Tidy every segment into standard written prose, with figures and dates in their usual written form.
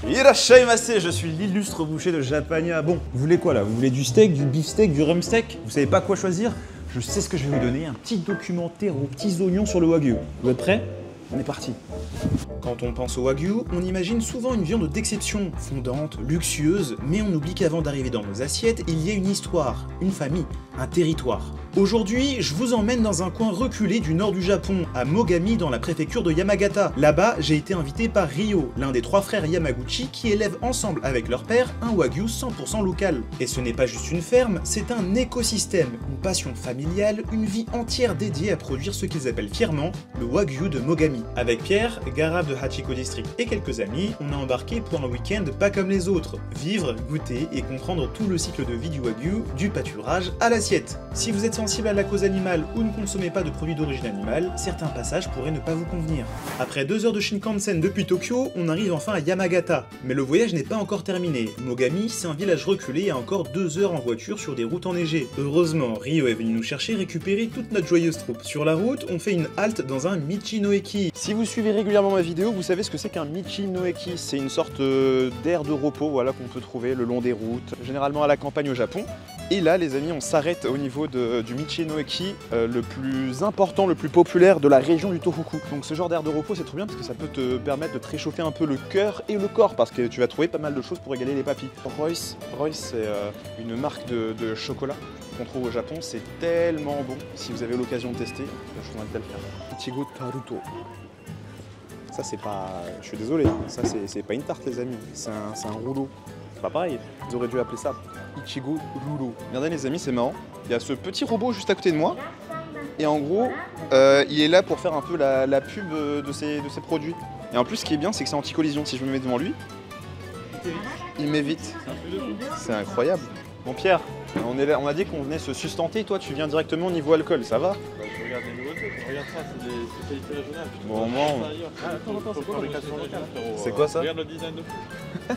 Irashaimase, je suis l'illustre boucher de Japania. Bon, vous voulez quoi là? Vous voulez du steak, du beefsteak, du rumsteak? Vous savez pas quoi choisir? Je sais ce que je vais vous donner, un petit documentaire aux petits oignons sur le Wagyu. Vous êtes prêts? On est parti. Quand on pense au Wagyu, on imagine souvent une viande d'exception, fondante, luxueuse, mais on oublie qu'avant d'arriver dans nos assiettes, il y a une histoire, une famille, un territoire. Aujourd'hui, je vous emmène dans un coin reculé du nord du Japon, à Mogami dans la préfecture de Yamagata. Là-bas, j'ai été invité par Ryo, l'un des 3 frères Yamaguchi qui élèvent ensemble avec leur père un Wagyu 100% local. Et ce n'est pas juste une ferme, c'est un écosystème, une passion familiale, une vie entière dédiée à produire ce qu'ils appellent fièrement le Wagyu de Mogami. Avec Pierre, Garab de Hachiko District et quelques amis, on a embarqué pour un week-end pas comme les autres. Vivre, goûter et comprendre tout le cycle de vie du Wagyu, du pâturage à l'assiette. Si vous êtes sensible à la cause animale ou ne consommez pas de produits d'origine animale, certains passages pourraient ne pas vous convenir. Après 2 heures de Shinkansen depuis Tokyo, on arrive enfin à Yamagata. Mais le voyage n'est pas encore terminé. Mogami, c'est un village reculé et encore 2 heures en voiture sur des routes enneigées. Heureusement, Ryo est venu nous chercher récupérer toute notre joyeuse troupe. Sur la route, on fait une halte dans un Michi-no-eki. Si vous suivez régulièrement ma vidéo, vous savez ce que c'est qu'un Michi-no-eki. C'est une sorte d'aire de repos, voilà, qu'on peut trouver le long des routes, généralement à la campagne au Japon. Et là, les amis, on s'arrête au niveau du Michi-no-eki, le plus important, le plus populaire de la région du Tohoku. Donc ce genre d'aire de repos, c'est trop bien parce que ça peut te permettre de te réchauffer un peu le cœur et le corps, parce que tu vas trouver pas mal de choses pour égaler les papilles. Royce, c'est une marque de chocolat qu'on trouve au Japon, c'est tellement bon. Si vous avez l'occasion de tester, je vous invite à le faire. Ichigo Taruto. Ça c'est pas... Je suis désolé, ça c'est pas une tarte les amis, c'est un rouleau. C'est pas pareil, ils auraient dû appeler ça Ichigo Rouleau. Regardez les amis, c'est marrant. Il y a ce petit robot juste à côté de moi. Et en gros, il est là pour faire un peu la pub de ses produits. Et en plus, ce qui est bien, c'est que c'est anti-collision. Si je me mets devant lui, il m'évite. C'est incroyable. Bon Pierre, on a dit qu'on venait se sustenter. Toi, tu viens directement au niveau alcool, ça va? Je regarde les nouveautés, regarde ça, c'est des spécialités régionales. Bon, au moins, Attends, c'est quoi fabrication locale, frérot? C'est quoi ça? Regarde le design de fou.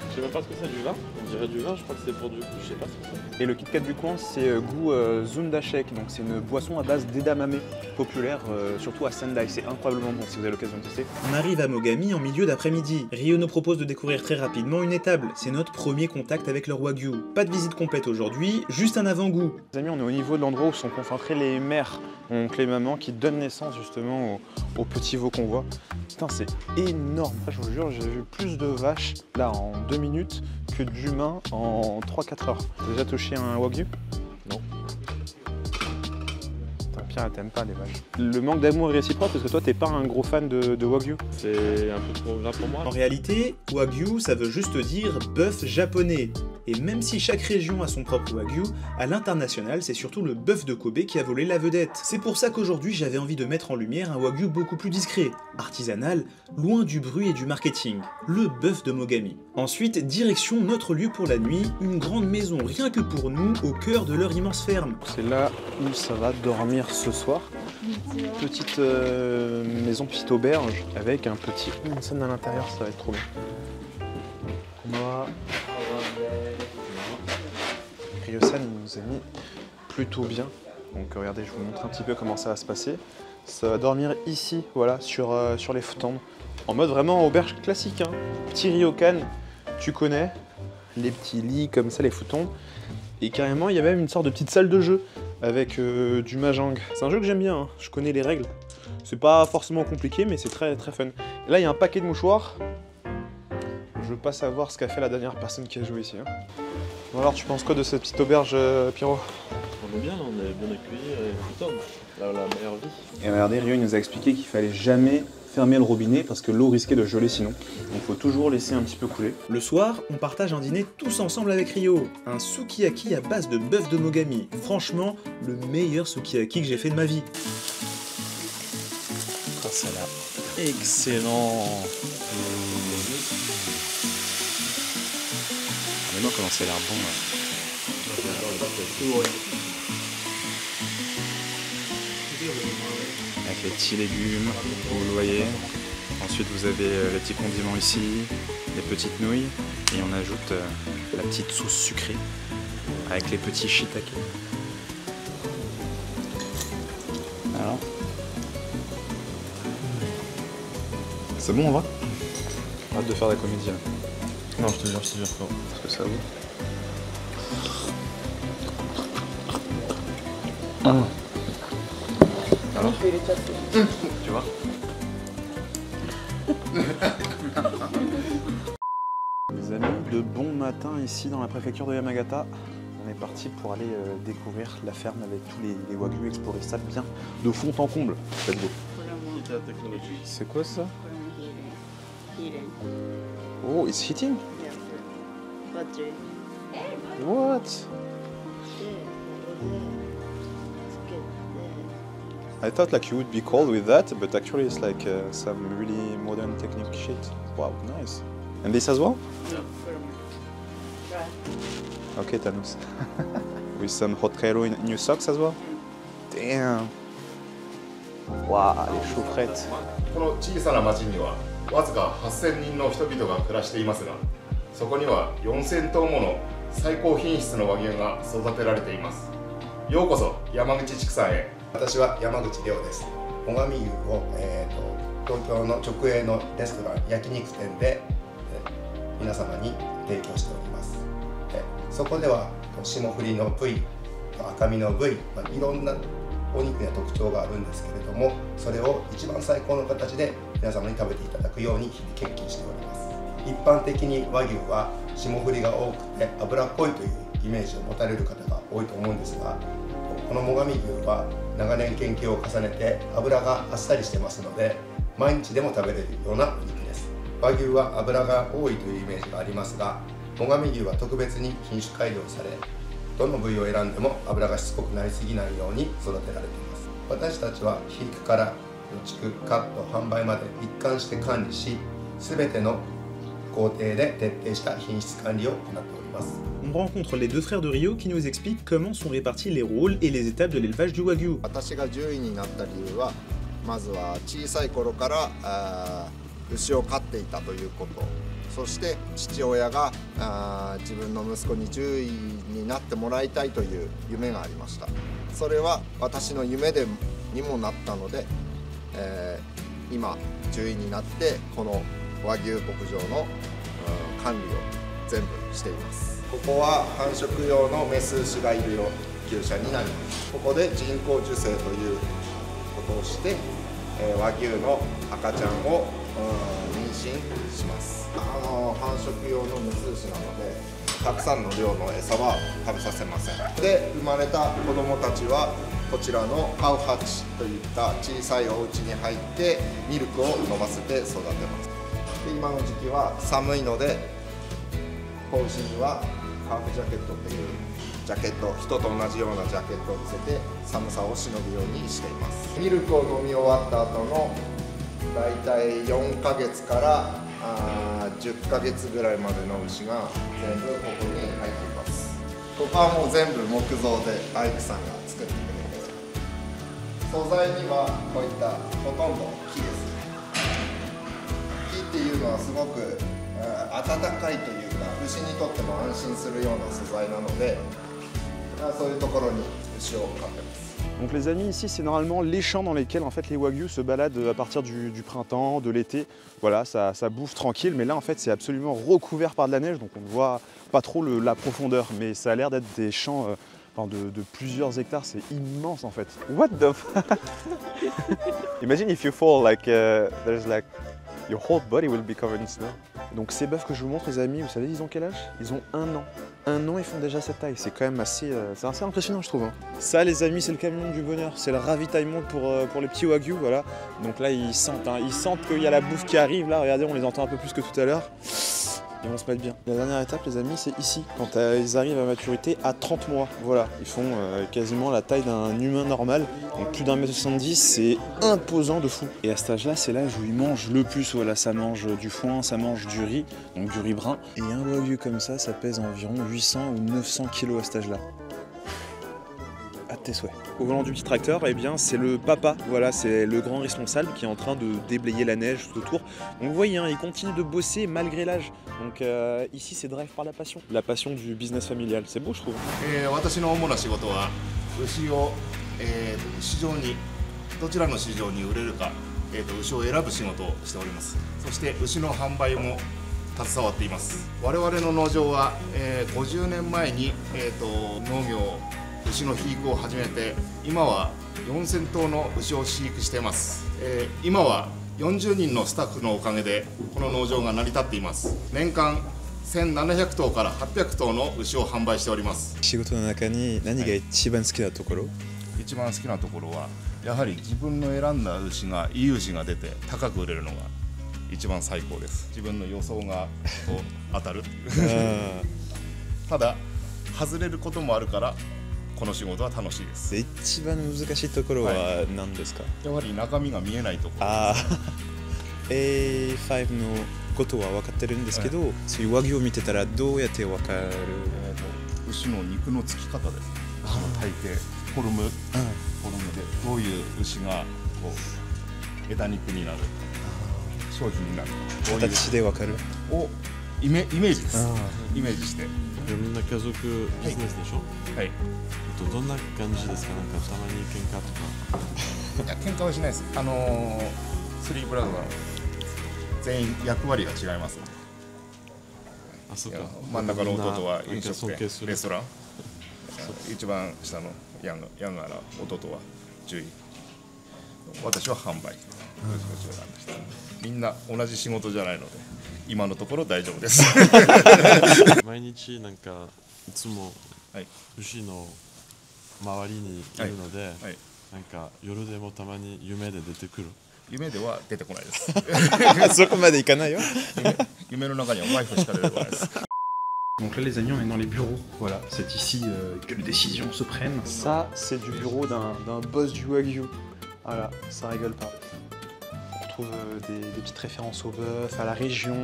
Je sais même pas ce que c'est, du vin. On dirait du vin, je crois que c'est pour du... Je sais pas ce que c'est. Et le Kit Kat du coin, c'est goût Zundashake, donc c'est une boisson à base d'edamame, populaire surtout à Sendai. C'est incroyablement bon si vous avez l'occasion de tester. On arrive à Mogami en milieu d'après-midi. Ryo nous propose de découvrir très rapidement une étable. C'est notre premier contact avec leur Wagyu. Pas de visite complète aujourd'hui, juste un avant-goût. Les amis, on est au niveau de l'endroit où sont concentrées les mères, donc les mamans qui donnent naissance justement aux petits veaux qu'on voit. Putain, c'est énorme. Je vous jure, j'ai vu plus de vaches là en 2 minutes que d'humains en 3-4 heures. T'as déjà touché un Wagyu? Non. Putain, Pierre, t'aimes pas les vaches. Le manque d'amour est réciproque parce que toi, t'es pas un gros fan de Wagyu. C'est un peu trop grave pour moi. En réalité, Wagyu, ça veut juste dire bœuf japonais. Et même si chaque région a son propre Wagyu, à l'international, c'est surtout le bœuf de Kobe qui a volé la vedette. C'est pour ça qu'aujourd'hui, j'avais envie de mettre en lumière un Wagyu beaucoup plus discret, artisanal, loin du bruit et du marketing, le bœuf de Mogami. Ensuite, direction notre lieu pour la nuit, une grande maison rien que pour nous, au cœur de leur immense ferme. C'est là où ça va dormir ce soir. Petite maison, petite auberge, avec un petit onsen à l'intérieur, ça va être trop bien. Ryo-san nous a mis plutôt bien. Donc regardez, je vous montre un petit peu comment ça va se passer. Ça va dormir ici, voilà, sur les futons. En mode vraiment auberge classique, hein. Petit ryokan, tu connais. Les petits lits comme ça, les futons. Et carrément, il y a même une sorte de petite salle de jeu avec du mahjong. C'est un jeu que j'aime bien, hein. Je connais les règles. C'est pas forcément compliqué, mais c'est très très fun. Et là, il y a un paquet de mouchoirs. Je veux pas savoir ce qu'a fait la dernière personne qui a joué ici, hein. Bon alors, tu penses quoi de cette petite auberge, Pierrot? On est bien, là, on est bien accueillis et putain, la meilleure vie. Et regardez, Ryo nous a expliqué qu'il fallait jamais fermer le robinet parce que l'eau risquait de geler sinon. Donc il faut toujours laisser un petit peu couler. Le soir, on partage un dîner tous ensemble avec Ryo. Un sukiyaki à base de bœuf de Mogami. Franchement, le meilleur sukiyaki que j'ai fait de ma vie. Ah, ça a l'air excellent. Regardez-moi comment ça a l'air bon. Avec les petits légumes, vous le voyez. Ensuite vous avez les petits condiments ici, les petites nouilles. Et on ajoute la petite sauce sucrée avec les petits shiitake. Alors, c'est bon en vrai? Hâte de faire la comédie. Non, je te jure, frérot. Parce que ça vaut. Alors tu vois. Les amis, de bon matin ici dans la préfecture de Yamagata. On est parti pour aller découvrir la ferme avec tous les wagyu, explorer ça bien de fond en comble. Let's go. C'est quoi ça? Oh, it's hitting? What? I thought like you would be cold with that, but actually it's like some really modern technique shit. Wow, nice. And this as well? Okay, Thanos. With some hot Cairo in your socks as well? Damn. Wow, les chaufferettes. この小さな町にはわずか8000人の人々が暮らしていますが、そこには4000頭もの最高品質の和牛が育てられています。ようこそ山口畜産へ。私は山口亮です。最上牛を、東京の直営のレストラン焼肉店で、皆様に提供しております。そこでは霜降りの部位、赤身の部位、いろんなお肉には特徴があるんですけれども、それを一番最高の形で皆様に食べていただくように日々研究しております。一般的に和牛は霜降りが多くて脂っこいというイメージを持たれる方が多いと思うんですが、この最上牛は長年研究を重ねて脂があっさりしてますので、毎日でも食べれるようなお肉です。和牛は脂が多いというイメージがありますが、最上牛は特別に品種改良され、どの部位を選んでも脂がしつこくなりすぎないように育てられています。私たちは肥育から畜カット販売まで一貫して管理し、全ての工程で徹底した品質管理を行っております。On rencontre les deux frères de Rio qui nous expliquent comment sont répartis les rôles et les étapes de l'élevage du wagyu. 私が獣医になった理由は、まずは小さい頃から牛を飼っていたということ、そして父親が自分の息子に獣医になってもらいたいという夢がありました。それは私の夢にもなったので、今獣医になってこの和牛牧場の管理を全部しています。ここは繁殖用のメス牛がいる牛舎になります。ここで人工授精ということをして、和牛の赤ちゃんを妊娠します。繁殖用のメス牛なのでたくさんの量の餌は食べさせません。で生まれた子どもたちはこちらのカウハチといった小さいお家に入ってミルクを飲ませて育てます。で今の時期は寒いので子牛にはハーフジャケットというジャケット、人と同じようなジャケットを見せて寒さをしのぐようにしています。ミルクを飲み終わった後のだいたい4ヶ月から10ヶ月ぐらいまでの牛が全部ここに入っています。ここはもう全部木造でアイクさんが作ってくれて、素材にはこういったほとんど木です。木っていうのはすごく暖かいというか牛にとっても安心するような素材なので、そういうところに牛を飼ってます。Donc les amis, ici c'est normalement les champs dans lesquels en fait les wagyu se baladent à partir du printemps, de l'été. Voilà, ça bouffe tranquille, mais là en fait c'est absolument recouvert par de la neige, donc on ne voit pas trop la profondeur, mais ça a l'air d'être des champs de plusieurs hectares, c'est immense en fait. What the fuck? Imagine if you fall, like there's like your whole body will be covered in snow. Donc ces bœufs que je vous montre les amis, vous savez ils ont quel âge? Ils ont 1 an. 1 an ils font déjà cette taille, c'est quand même assez, c'est assez impressionnant je trouve. Hein. Ça les amis c'est le camion du bonheur, c'est le ravitaillement pour les petits wagyu, voilà. Donc là ils sentent qu'il y a la bouffe qui arrive là, regardez on les entend un peu plus que tout à l'heure. Ils vont se mettre bien. La dernière étape les amis c'est ici, quand ils arrivent à maturité à 30 mois. Voilà, ils font quasiment la taille d'un humain normal, donc plus d'1m70, c'est imposant de fou. Et à cet âge là c'est l'âge où ils mangent le plus, voilà, ça mange du foin, ça mange du riz, donc du riz brun. Et un wagyu comme ça pèse environ 800 ou 900 kg à cet âge là. À tes souhaits. Au volant du petit tracteur, eh bien c'est le papa, voilà, c'est le grand responsable qui est en train de déblayer la neige tout autour. Donc vous voyez, hein, il continue de bosser malgré l'âge. Donc ici c'est drive par la passion du business familial. C'est beau je trouve. 私の主な仕事は牛を、市場にどちらの市場に売れるか牛を選ぶ仕事をしております。そして牛の販売も携わっています。我々の農場は、50年前に、農業牛の肥育を始めて、今は4000頭の牛を飼育しています。今は40人のスタッフのおかげでこの農場が成り立っています。年間1700頭から800頭の牛を販売しております。仕事の中に何が一番好きなところ？一番好きなところはやはり自分の選んだ牛がいい牛が出て高く売れるのが一番最高です。自分の予想がこう当たるっていうただ外れることもあるからこの仕事は楽しいです。一番難しいところは何ですか？やはり中身が見えないところ。A5 のことは分かってるんですけど、そういう和牛を見てたらどうやって分かる？牛の肉のつき方です。牛の体型、フォルムでどういう牛がこう枝肉になる、商品になる、形で分かるをイメージです。イメージして。みんな家族ビジネスでしょ。はい。どんな感じですか？なんかたまに喧嘩とか。いや喧嘩はしないです。スリーブラザー全員役割が違います。あ、そうか。真ん中の弟は飲食尊敬する店、レストラン。一番下のヤンガーな弟は獣医。私は販売。みんな同じ仕事じゃないので、今のところ大丈夫です。毎日なんかいつもはい牛の周りにいるので、はいなんか夜でもたまに夢で出てくる。夢では出てこないです。そこまでいかないよ。夢の中にはワイフしか出てこないです。Donc là les amis on est dans les bureaux, voilà, c'est ici que les décisions se prennent. Ça c'est du bureau d'un boss du Wagyu, voilà, ça rigole pas. On retrouve des petites références au bœuf, à la région,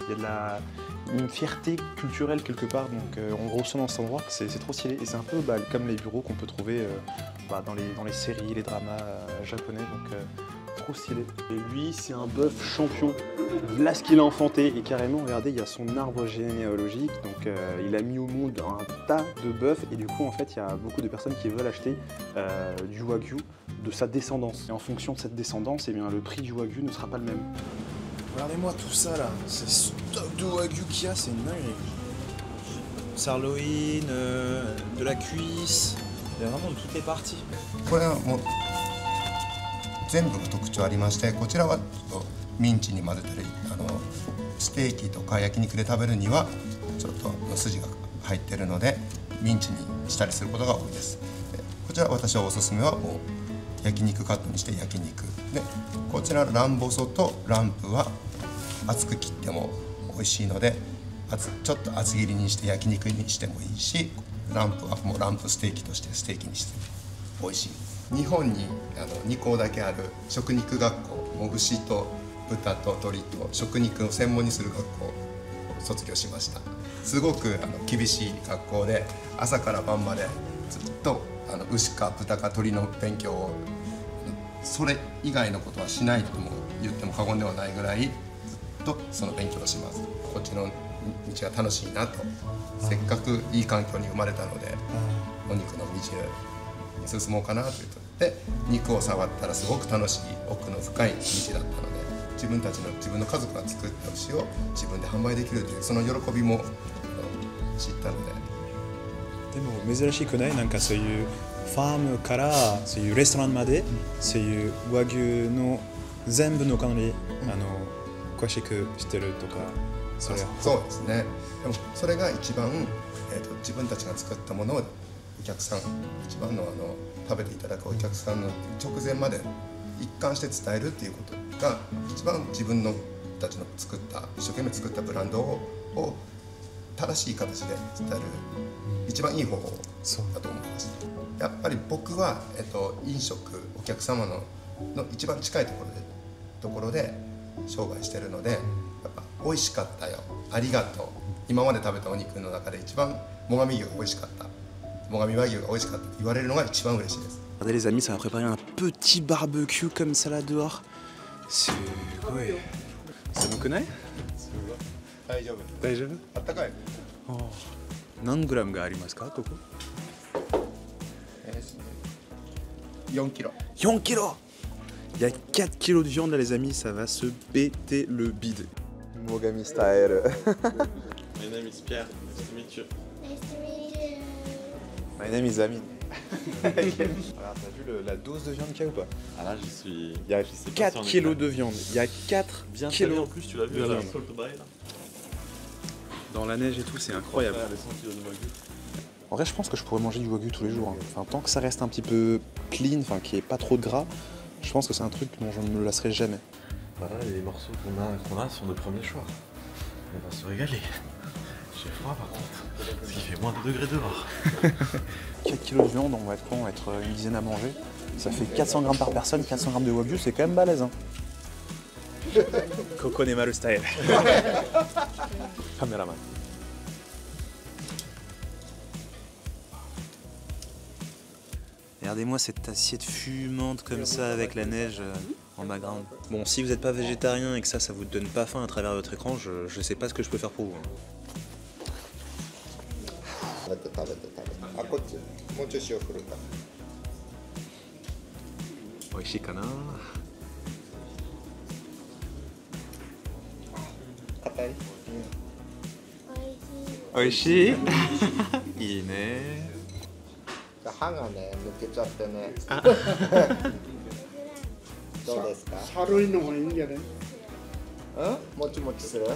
il y a une fierté culturelle quelque part, donc on ressent dans cet endroit, c'est trop stylé et c'est un peu comme les bureaux qu'on peut trouver dans les séries, les dramas japonais, donc trop stylé. Et lui c'est un bœuf champion. Là ce qu'il a enfanté et carrément regardez il y a son arbre généalogique donc il a mis au monde un tas de bœufs et du coup en fait il y a beaucoup de personnes qui veulent acheter du Wagyu de sa descendance et en fonction de cette descendance eh bien, le prix du Wagyu ne sera pas le même. Regardez-moi tout ça là, c'est stock de Wagyu qu'il y a, c'est dingue. Sirloin, de la cuisse, il y a vraiment de toutes les parties. これはもう全部特徴ありまして、こちらはちょっとミンチに混ぜたりステーキとか焼肉で食べるにはちょっと筋が入っているのでミンチにしたりすることが多いです。こちら私はおすすめはもう焼肉カットにして焼肉で、こちらランボソとランプは厚く切っても美味しいのでちょっと厚切りにして焼肉にしてもいいし、ランプはもうランプステーキとしてステーキにして美味しい。日本に2校だけある食肉学校、もう牛と豚と鶏と食肉を専門にする学校を卒業しました。すごく厳しい学校で朝から晩までずっと牛か豚か鶏の勉強をそれ以外のことはしないとも言っても過言ではないぐらいずっとその勉強をします。こっちの道が楽しいなと、せっかくいい環境に生まれたのでお肉の道に進もうかなというとで肉を触ったらすごく楽しい奥の深い道だったので自分の家族が作った牛を自分で販売できるというその喜びも知ったので。でも珍しくない？なんかそういうファームからそういうレストランまでそういう和牛の全部の管理詳しくしてるとかそうですね。でもそれが一番、自分たちが作ったものをお客さん一番の食べていただくお客さんの直前まで一貫して伝えるっていうことが一番自分のたちの作った一生懸命作ったブランドを正しい形で伝える一番いい方法だと思います。やっぱり僕は、飲食お客様の一番近いところで商売してるのでやっぱ美味しかったよありがとう今まで食べたお肉の中で一番最上牛が美味しかった最上和牛が美味しかったと言われるのが一番嬉しいです。Regardez les amis, ça va préparer un petit barbecue comme ça là dehors. C'est ouais. Ça vous connaît? 大丈夫。大丈夫？あったかい。何グラムがありますかここ4キロ。4キロ Il y a 4 kilos de viande là les amis, ça va se péter le bide. Mogami style. My name is Pierre. Nice to meet you. Nice to meet you. My name is Amin. Alors t'as vu la dose de viande qu'il y a ou pas? Ah là, j'y suis. Il y a je sais pas 4 si on est kilos prêt. de viande. Il y a 4 Bien salé kilos en plus, tu l'as vu de à la viande. Salt Bay là. dans la neige et tout, c'est incroyable. Ouais, les 100 kilos de wagyu. En vrai, je pense que je pourrais manger du wagyu tous les jours. Hein. Enfin, tant que ça reste un petit peu clean, enfin, qu'il n'y ait pas trop de gras, je pense que c'est un truc dont je ne me lasserai jamais. Voilà les morceaux qu'on a sont de premier choix. On va se régaler. J'ai froid par contre, parce qu'il fait moins de degrés dehors. 4 kilos de viande, on va être quoi? On va être une dizaine à manger. Ça fait 400 grammes par personne, 400 grammes de wagyu, c'est quand même balèze. Hein. Coco Nemaru style. Caméraman. Regardez-moi cette assiette fumante comme ça avec la neige en background. Bon, si vous n'êtes pas végétarien et que ça vous donne pas faim à travers votre écran, je sais pas ce que je peux faire pour vous. Hein. 食べて食べて食べて。あ、こっち。もうちょい塩振るから。美味しいかな。硬い？美味しい。いいね。歯がね抜けちゃってね。どうですか？軽いのがいいんじゃない？うん？もちもちする？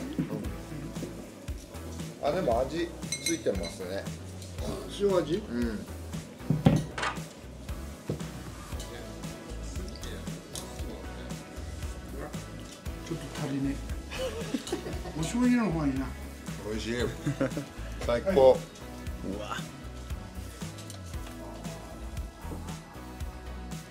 あ、でも味ついてますね。塩味？うん。ちょっと足りねえ。お醤油の方がいいな。美味しい。最高。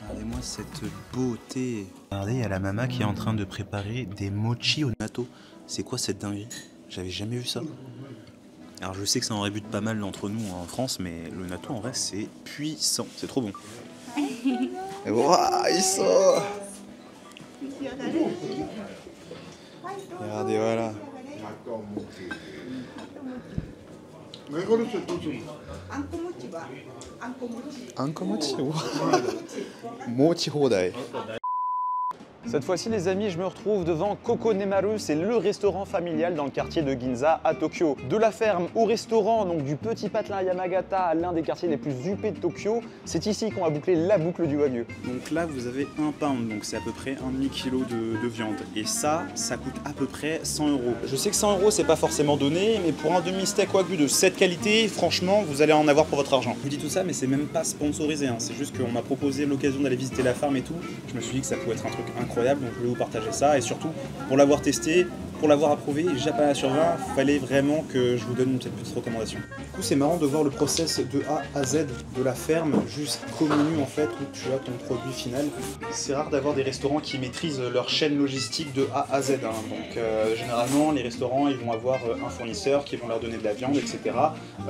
Regardez-moi cette beauté. Regardez, il y a la maman qui est en train de préparer des mochi au natto. C'est quoi cette dinguerie? J'avais jamais vu ça. Alors je sais que ça en rébute pas mal d'entre nous en France, mais le natto en vrai c'est puissant, c'est trop bon. Waouh, ils sont... Regardez, voilà. メガロスどうするの？あんこ餅はあんこ餅。 Un komochi, mochi hodai. Cette fois-ci, les amis, je me retrouve devant Coco Nemaru, c'est le restaurant familial dans le quartier de Ginza à Tokyo. De la ferme au restaurant, donc du petit patelin à Yamagata à l'un des quartiers les plus huppés de Tokyo, c'est ici qu'on va boucler la boucle du wagyu. Donc là, vous avez un pound, donc c'est à peu près un demi-kilo de viande. Et ça coûte à peu près 100 €. Je sais que 100 € c'est pas forcément donné, mais pour un demi-steak wagyu de cette qualité, franchement, vous allez en avoir pour votre argent. Je vous dis tout ça, mais c'est même pas sponsorisé, hein. C'est juste qu'on m'a proposé l'occasion d'aller visiter la ferme et tout. Je me suis dit que ça pouvait être un truc incroyable, donc je voulais vous partager ça. Et surtout, pour l'avoir testé, pour l'avoir approuvé, Japana sur 20, fallait vraiment que je vous donne une petite recommandation. Du coup, c'est marrant de voir le process de A à Z de la ferme jusqu'au menu en fait où tu as ton produit final. C'est rare d'avoir des restaurants qui maîtrisent leur chaîne logistique de A à Z. Hein. Donc généralement, les restaurants, ils vont avoir un fournisseur qui vont leur donner de la viande, etc.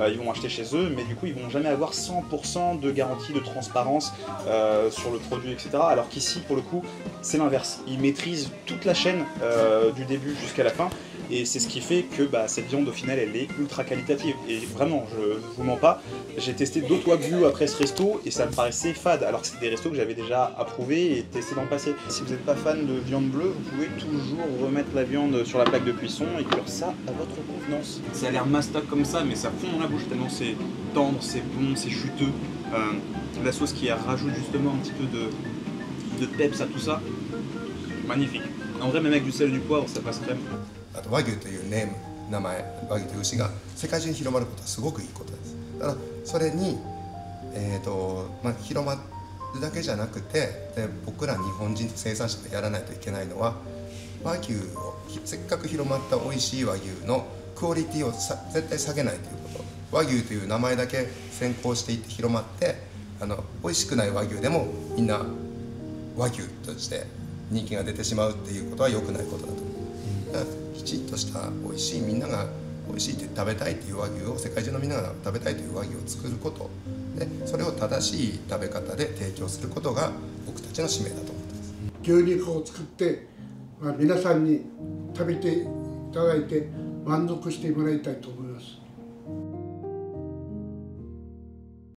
Ils vont acheter chez eux, mais du coup, ils vont jamais avoir 100% de garantie de transparence sur le produit, etc. Alors qu'ici, pour le coup, c'est l'inverse. Ils maîtrisent toute la chaîne du début jusqu'à la fin. Et c'est ce qui fait que cette viande au final elle est ultra qualitative. Et vraiment, je vous mens pas, j'ai testé d'autres wagyu après ce resto et ça me paraissait fade, alors que c'est des restos que j'avais déjà approuvés et testés dans le passé. Si vous n'êtes pas fan de viande bleue, vous pouvez toujours remettre la viande sur la plaque de cuisson et cuire ça à votre convenance. Ça a l'air mastoc comme ça, mais ça fond dans la bouche tellement c'est tendre, c'est bon, c'est juteux. La sauce qui rajoute justement un petit peu de peps à tout ça, magnifique. En vrai, même avec du sel et du poivre, ça passe crème. あと和牛という名前和牛という牛が世界中に広まることはすごくいいことです。ただそれに、広まるだけじゃなくて僕ら日本人生産者がやらないといけないのは和牛をせっかく広まった美味しい和牛のクオリティを絶対下げないということ。和牛という名前だけ先行していって広まって美味しくない和牛でもみんな和牛として人気が出てしまうっていうことは良くないことだと思う。だからきちっとした美味しいみんなが美味しいって食べたいという和牛を世界中のみんなが食べたいという和牛を作ることでそれを正しい食べ方で提供することが僕たちの使命だと思ってます。牛肉を作って、皆さんに食べていただいて満足してもらいたいと思います。